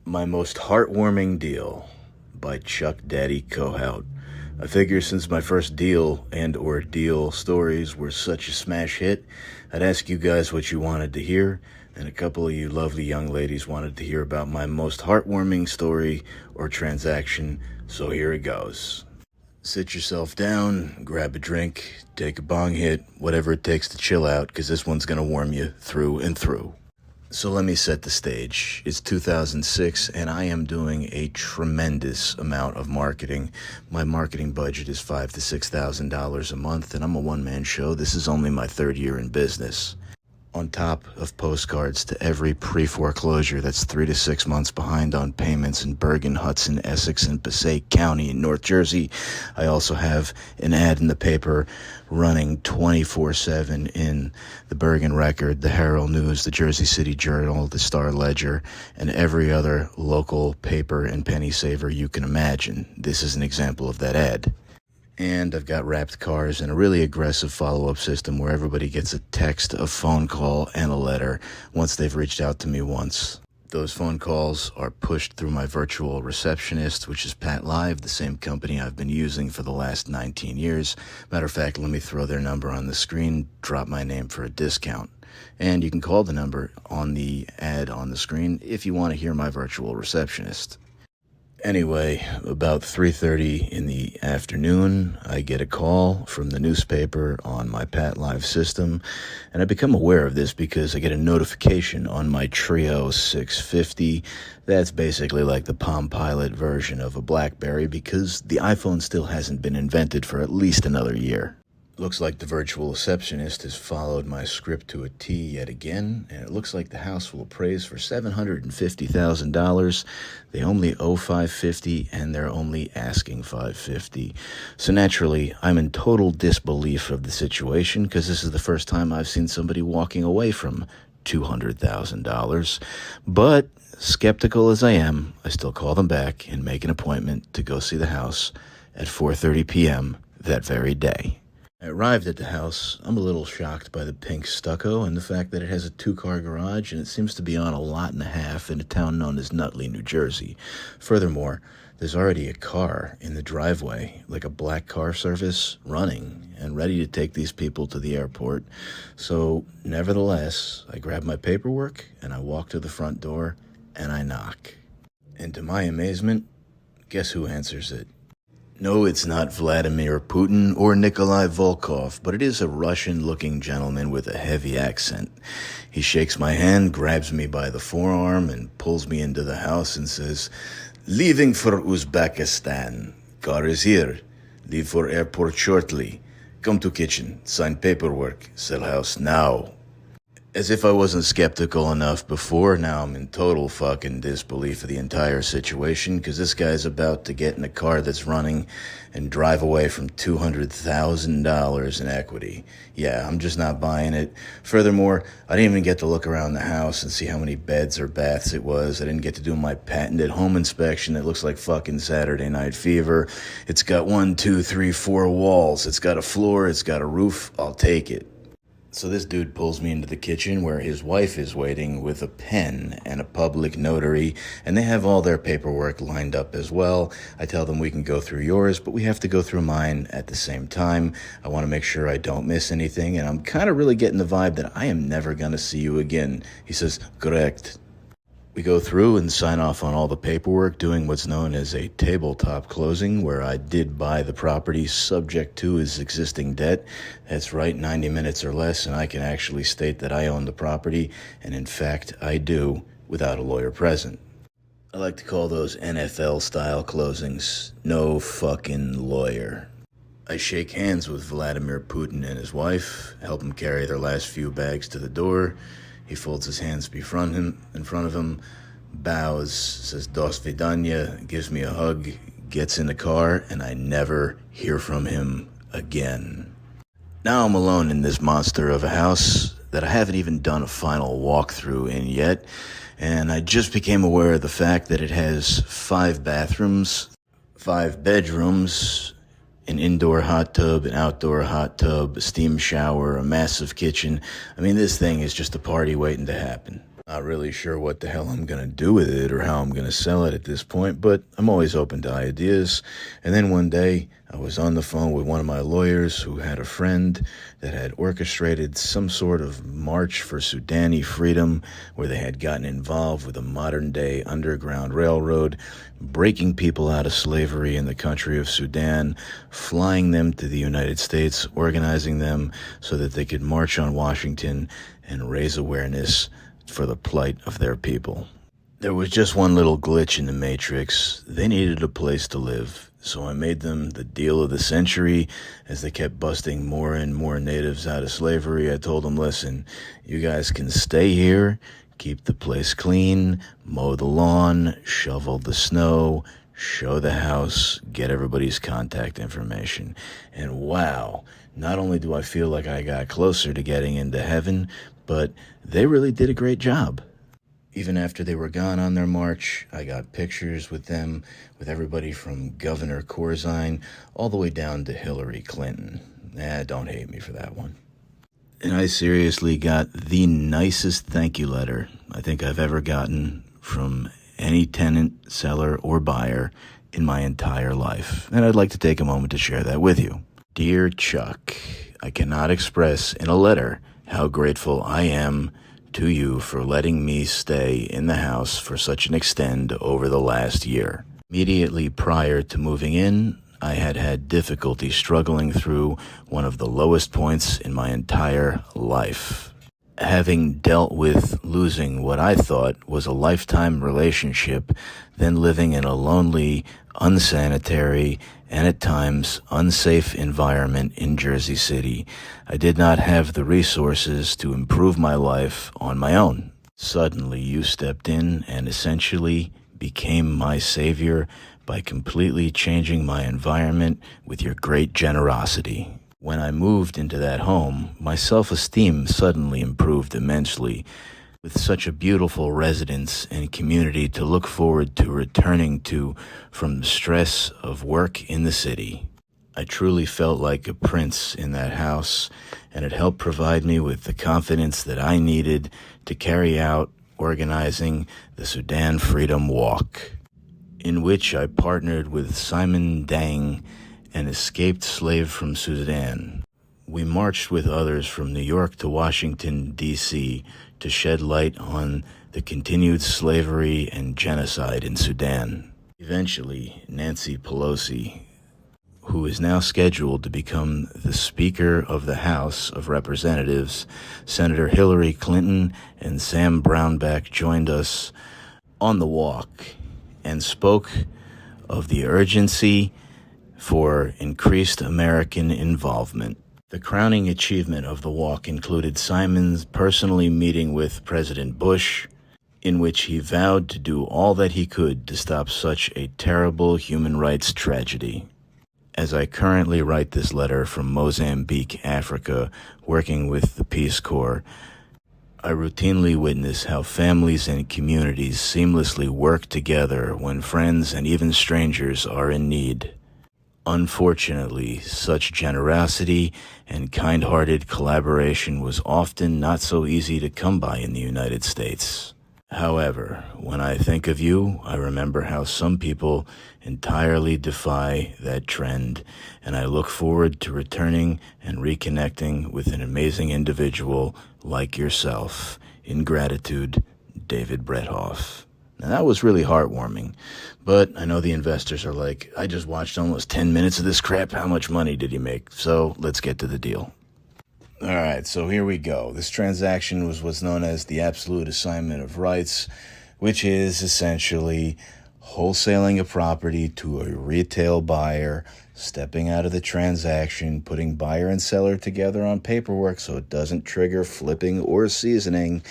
My Most Heartwarming Deal by Chuck Daddy Cohout. I figure since my first deal and or deal stories were such a smash hit, I'd ask you guys what you wanted to hear, and a couple of you lovely young ladies wanted to hear about my most heartwarming story or transaction, so here it goes. Sit yourself down, grab a drink, take a bong hit, whatever it takes to chill out, because this one's going to warm you through and through. So let me set the stage. It's 2006, and I am doing a tremendous amount of marketing. My marketing budget is $5,000 to $6,000 a month, and I'm a one-man show. This is only my third year in business. On top of postcards to every pre-foreclosure that's 3 to 6 months behind on payments in Bergen, Hudson, Essex, and Passaic County in North Jersey, I also have an ad in the paper running 24/7 in the Bergen Record, the Herald News, the Jersey City Journal, the Star Ledger, and every other local paper and penny saver you can imagine. This is an example of that ad. And I've got wrapped cars and a really aggressive follow-up system where everybody gets a text, a phone call, and a letter once they've reached out to me once. Those phone calls are pushed through my virtual receptionist, which is Pat Live, the same company I've been using for the last 19 years. Matter of fact, let me throw their number on the screen, drop my name for a discount. And you can call the number on the ad on the screen if you want to hear my virtual receptionist. Anyway, about 3:30 in the afternoon, I get a call from the newspaper on my Pat Live system, and I become aware of this because I get a notification on my Trio 650. That's basically like the Palm Pilot version of a BlackBerry because the iPhone still hasn't been invented for at least another year. Looks like the virtual receptionist has followed my script to a T yet again, and it looks like the house will appraise for $750,000. They only owe $550, and they're only asking $550. So naturally, I'm in total disbelief of the situation because this is the first time I've seen somebody walking away from $200,000. But skeptical as I am, I still call them back and make an appointment to go see the house at 4:30 p.m. that very day. I arrived at the house. I'm a little shocked by the pink stucco and the fact that it has a 2-car garage and it seems to be on a lot and a half in a town known as Nutley, New Jersey. Furthermore, there's already a car in the driveway, like a black car service, running and ready to take these people to the airport. So, nevertheless, I grab my paperwork and I walk to the front door and I knock. And to my amazement, guess who answers it? No, it's not Vladimir Putin or Nikolai Volkov, but it is a Russian-looking gentleman with a heavy accent. He shakes my hand, grabs me by the forearm, and pulls me into the house and says, "Leaving for Uzbekistan. Car is here. Leave for airport shortly. Come to kitchen. Sign paperwork. Sell house now." As if I wasn't skeptical enough before, now I'm in total fucking disbelief of the entire situation because this guy's about to get in a car that's running and drive away from $200,000 in equity. Yeah, I'm just not buying it. Furthermore, I didn't even get to look around the house and see how many beds or baths it was. I didn't get to do my patented home inspection that looks like fucking Saturday Night Fever. It's got 1, 2, 3, 4 walls. It's got a floor. It's got a roof. I'll take it. So this dude pulls me into the kitchen where his wife is waiting with a pen and a public notary, and they have all their paperwork lined up as well. I tell them we can go through yours, but we have to go through mine at the same time. I want to make sure I don't miss anything, and I'm kind of really getting the vibe that I am never going to see you again. He says, "Correct." We go through and sign off on all the paperwork, doing what's known as a tabletop closing, where I did buy the property subject to his existing debt. That's right, 90 minutes or less, and I can actually state that I own the property, and in fact, I do, without a lawyer present. I like to call those NFL-style closings. No fucking lawyer. I shake hands with Vladimir Putin and his wife, help them carry their last few bags to the door. He folds his hands in front of him, bows, says "Dos vidanya," gives me a hug, gets in the car, and I never hear from him again. Now I'm alone in this monster of a house that I haven't even done a final walkthrough in yet, and I just became aware of the fact that it has 5 bathrooms, 5 bedrooms, an indoor hot tub, an outdoor hot tub, a steam shower, a massive kitchen. I mean, this thing is just a party waiting to happen. Not really sure what the hell I'm going to do with it or how I'm going to sell it at this point, but I'm always open to ideas. And then one day, I was on the phone with one of my lawyers who had a friend that had orchestrated some sort of march for Sudani freedom, where they had gotten involved with a modern-day underground railroad, breaking people out of slavery in the country of Sudan, flying them to the United States, organizing them so that they could march on Washington and raise awareness for the plight of their people. There was just one little glitch in the matrix. They needed a place to live, so I made them the deal of the century. As they kept busting more and more natives out of slavery, I told them, listen, you guys can stay here, keep the place clean, mow the lawn, shovel the snow, show the house, get everybody's contact information. And wow, not only do I feel like I got closer to getting into heaven, but they really did a great job. Even after they were gone on their march, I got pictures with them, with everybody from Governor Corzine all the way down to Hillary Clinton. Don't hate me for that one. And I seriously got the nicest thank you letter I think I've ever gotten from any tenant, seller, or buyer in my entire life. And I'd like to take a moment to share that with you. Dear Chuck, I cannot express in a letter how grateful I am to you for letting me stay in the house for such an extent over the last year. Immediately prior to moving in, I had had difficulty struggling through one of the lowest points in my entire life. Having dealt with losing what I thought was a lifetime relationship, then living in a lonely, unsanitary, and at times unsafe environment in Jersey City, I did not have the resources to improve my life on my own. Suddenly, you stepped in and essentially became my savior by completely changing my environment with your great generosity. When I moved into that home, my self-esteem suddenly improved immensely. With such a beautiful residence and community to look forward to returning to from the stress of work in the city. I truly felt like a prince in that house, and it helped provide me with the confidence that I needed to carry out organizing the Sudan Freedom Walk, in which I partnered with Simon Dang, an escaped slave from Sudan. We marched with others from New York to Washington, D.C., to shed light on the continued slavery and genocide in Sudan. Eventually, Nancy Pelosi, who is now scheduled to become the Speaker of the House of Representatives, Senator Hillary Clinton and Sam Brownback joined us on the walk and spoke of the urgency for increased American involvement. The crowning achievement of the walk included Simon's personally meeting with President Bush, in which he vowed to do all that he could to stop such a terrible human rights tragedy. As I currently write this letter from Mozambique, Africa, working with the Peace Corps, I routinely witness how families and communities seamlessly work together when friends and even strangers are in need. Unfortunately, such generosity and kind-hearted collaboration was often not so easy to come by in the United States. However, when I think of you, I remember how some people entirely defy that trend, and I look forward to returning and reconnecting with an amazing individual like yourself. In gratitude, David Brethoff. Now, that was really heartwarming, but I know the investors are like, I just watched almost 10 minutes of this crap. How much money did he make? So let's get to the deal. All right, so here we go. This transaction was what's known as the absolute assignment of rights, which is essentially wholesaling a property to a retail buyer, stepping out of the transaction, putting buyer and seller together on paperwork so it doesn't trigger flipping or seasoning,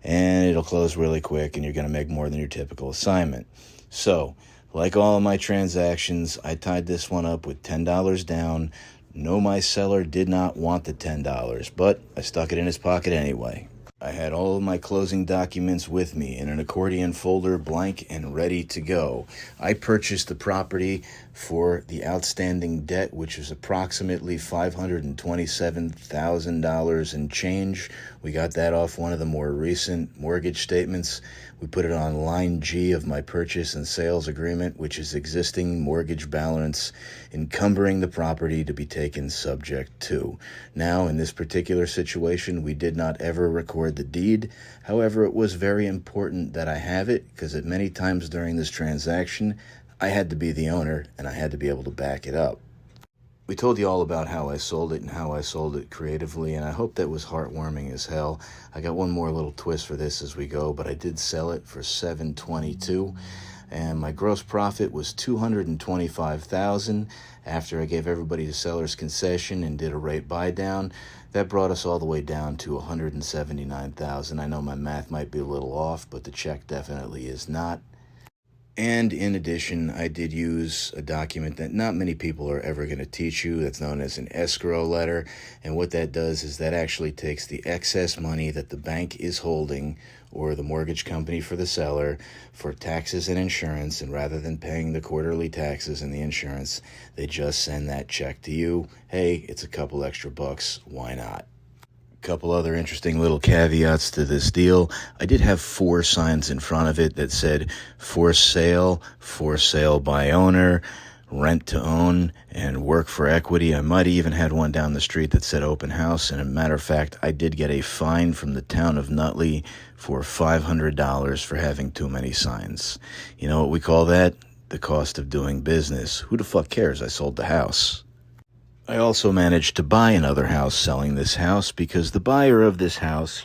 and it'll close really quick and you're going to make more than your typical assignment. So, like all of my transactions, I tied this one up with $10 down. No, my seller did not want the $10, but I stuck it in his pocket anyway. I I had all of my closing documents with me in an accordion folder, blank and ready to go. I purchased the property for the outstanding debt, which is approximately $527,000 and change. We got that off one of the more recent mortgage statements. We put it on line G of my purchase and sales agreement, which is existing mortgage balance encumbering the property to be taken subject to. Now, in this particular situation, we did not ever record the deed. However, it was very important that I have it because at many times during this transaction, I had to be the owner and I had to be able to back it up. We told you all about how I sold it and how I sold it creatively, and I hope that was heartwarming as hell. I got one more little twist for this as we go, but I did sell it for $722, and my gross profit was $225,000. After I gave everybody the seller's concession and did a rate buy down, that brought us all the way down to $179,000. I know my math might be a little off, but the check definitely is not. And in addition, I did use a document that not many people are ever going to teach you. That's known as an escrow letter. And what that does is that actually takes the excess money that the bank is holding or the mortgage company for the seller for taxes and insurance. And rather than paying the quarterly taxes and the insurance, they just send that check to you. Hey, it's a couple extra bucks. Why not? Couple other interesting little caveats to this deal. I did have 4 signs in front of it that said for sale by owner, rent to own, and work for equity. I might have even had one down the street that said open house. And a matter of fact, I did get a fine from the town of Nutley for $500 for having too many signs. You know what we call that? The cost of doing business. Who the fuck cares? I sold the house. I also managed to buy another house selling this house because the buyer of this house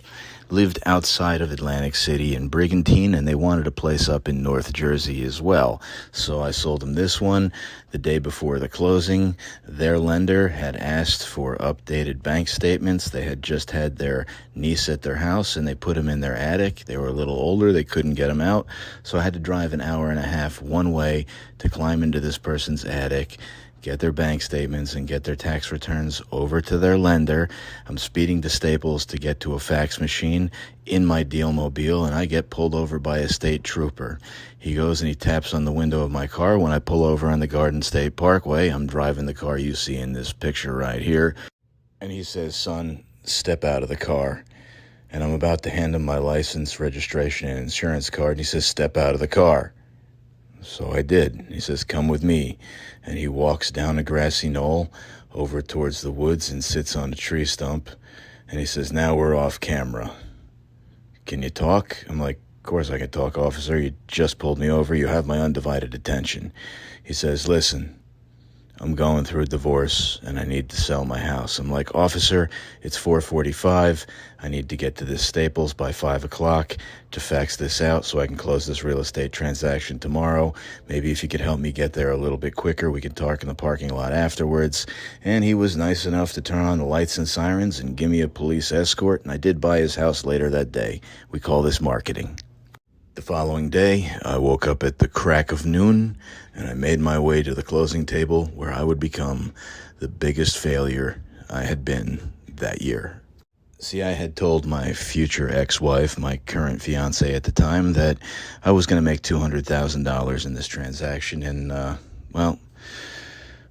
lived outside of Atlantic City in Brigantine, and they wanted a place up in North Jersey as well. So I sold them this one the day before the closing. Their lender had asked for updated bank statements. They had just had their niece at their house, and they put them in their attic. They were a little older. They couldn't get them out. So I had to drive an hour and a half one way to climb into this person's attic, get their bank statements, and get their tax returns over to their lender. I'm speeding to Staples to get to a fax machine in my Dealmobile, and I get pulled over by a state trooper. He goes and he taps on the window of my car. When I pull over on the Garden State Parkway, I'm driving the car you see in this picture right here, and he says, "Son, step out of the car." And I'm about to hand him my license, registration, and insurance card, and he says, "Step out of the car." So I did. He says, "Come with me." And he walks down a grassy knoll over towards the woods and sits on a tree stump. And he says, "Now we're off camera. Can you talk?" I'm like, "Of course I can talk, officer. You just pulled me over. You have my undivided attention." He says, "Listen, I'm going through a divorce and I need to sell my house." I'm like, "Officer, it's 4:45. I need to get to this Staples by 5 o'clock to fax this out so I can close this real estate transaction tomorrow. Maybe if you could help me get there a little bit quicker, we could talk in the parking lot afterwards." And he was nice enough to turn on the lights and sirens and give me a police escort, and I did buy his house later that day. We call this marketing. The following day, I woke up at the crack of noon, and I made my way to the closing table where I would become the biggest failure I had been that year. See, I had told my future ex-wife, my current fiance at the time, that I was going to make $200,000 in this transaction, and, well,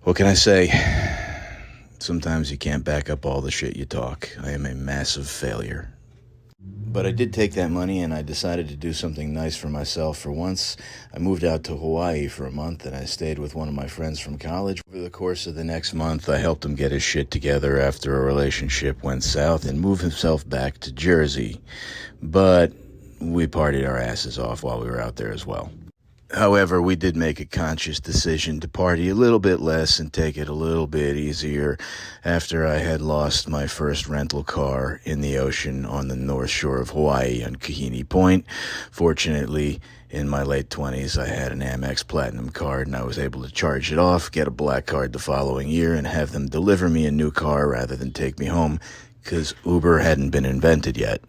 what can I say? Sometimes you can't back up all the shit you talk. I am a massive failure. But I did take that money and I decided to do something nice for myself for once. I moved out to Hawaii for a month and I stayed with one of my friends from college. Over the course of the next month, I helped him get his shit together after a relationship went south and move himself back to Jersey. But we partied our asses off while we were out there as well. However, we did make a conscious decision to party a little bit less and take it a little bit easier after I had lost my first rental car in the ocean on the north shore of Hawaii on Kahini Point. Fortunately, in my late 20s, I had an Amex Platinum card and I was able to charge it off, get a black card the following year, and have them deliver me a new car rather than take me home because Uber hadn't been invented yet.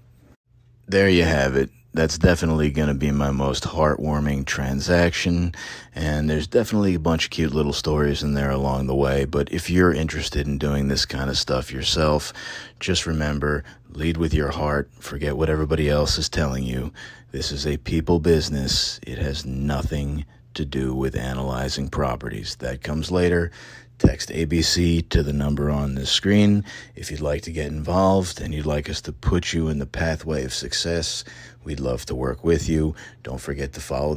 There you have it. that's definitely going to be my most heartwarming transaction, and there's definitely a bunch of cute little stories in there along the way. But if you're interested in doing this kind of stuff yourself, just remember, lead with your heart. Forget what everybody else is telling you. This is a people business. It has nothing to do with analyzing properties. That comes later. Text ABC to the number on the screen if you'd like to get involved and you'd like us to put you in the pathway of success. We'd love to work with you. Don't forget to follow the